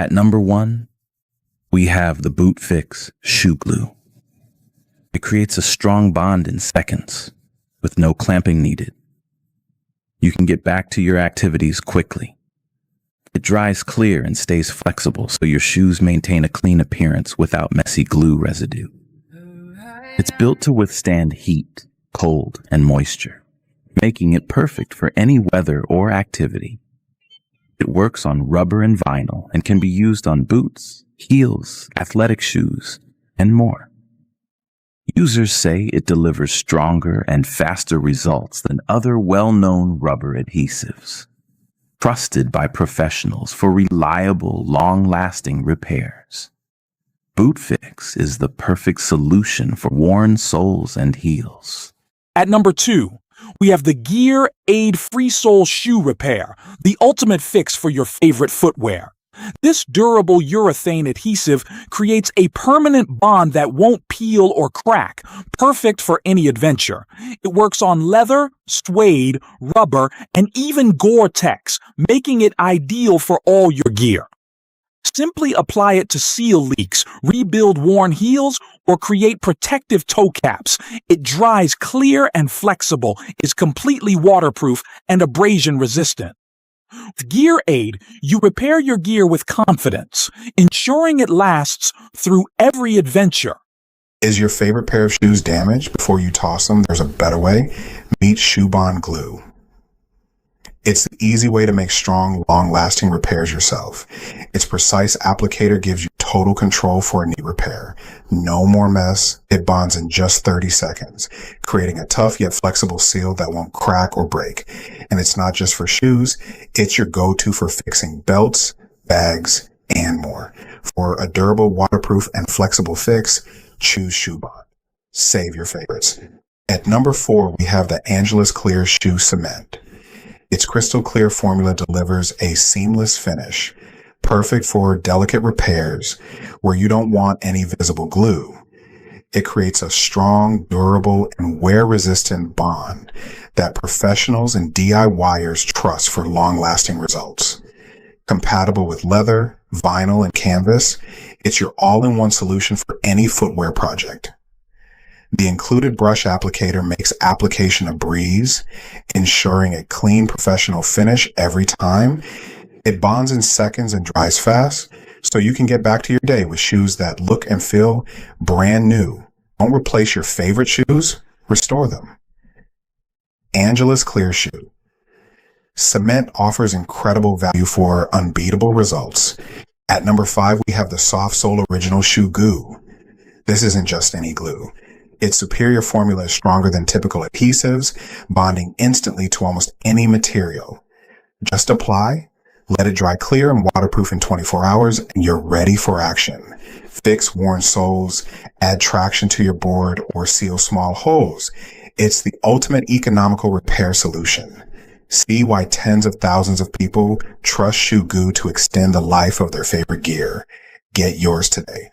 At number 1, we have the Boot Fix Shoe Glue. It creates a strong bond in seconds with no clamping needed. You can get back to your activities quickly. It dries clear and stays flexible so your shoes maintain a clean appearance without messy glue residue. It's built to withstand heat, cold, and moisture, making it perfect for any weather or activity. It works on rubber and vinyl and can be used on boots, heels, athletic shoes, and more. Users say it delivers stronger and faster results than other well-known rubber adhesives. Trusted by professionals for reliable, long-lasting repairs. Boot Fix is the perfect solution for worn soles and heels. At number 2, we have the Gear Aid Free Sole Shoe Repair, the ultimate fix for your favorite footwear. This durable urethane adhesive creates a permanent bond that won't peel or crack, perfect for any adventure. It works on leather, suede, rubber, and even Gore-Tex, making it ideal for all your gear. Simply apply it to seal leaks, rebuild worn heels, or create protective toe caps. It dries clear and flexible, is completely waterproof, and abrasion resistant. With Gear Aid, you repair your gear with confidence, ensuring it lasts through every adventure. Is your favorite pair of shoes damaged before you toss them? There's a better way. Meet Shoe Bond Glue. It's the easy way to make strong, long-lasting repairs yourself. Its precise applicator gives you total control for a neat repair. No more mess. It bonds in just 30 seconds, creating a tough yet flexible seal that won't crack or break. And it's not just for shoes. It's your go-to for fixing belts, bags, and more. For a durable, waterproof, and flexible fix, choose Shoe Bond. Save your favorites. At number 4, we have the Angelus Clear Shoe Cement. Its crystal clear formula delivers a seamless finish, perfect for delicate repairs where you don't want any visible glue. It creates a strong, durable, and wear-resistant bond that professionals and DIYers trust for long-lasting results. Compatible with leather, vinyl, and canvas, it's your all-in-one solution for any footwear project. The included brush applicator makes application a breeze, ensuring a clean, professional finish every time. It bonds in seconds and dries fast, so you can get back to your day with shoes that look and feel brand new. Don't replace your favorite shoes, restore them. Angelus Clear Shoe. Cement offers incredible value for unbeatable results. At number 5, we have the Soft Sole Original Shoe Goo. This isn't just any glue. Its superior formula is stronger than typical adhesives, bonding instantly to almost any material. Just apply, let it dry clear and waterproof in 24 hours, and you're ready for action. Fix worn soles, add traction to your board, or seal small holes. It's the ultimate economical repair solution. See why tens of thousands of people trust Shoe Goo to extend the life of their favorite gear. Get yours today.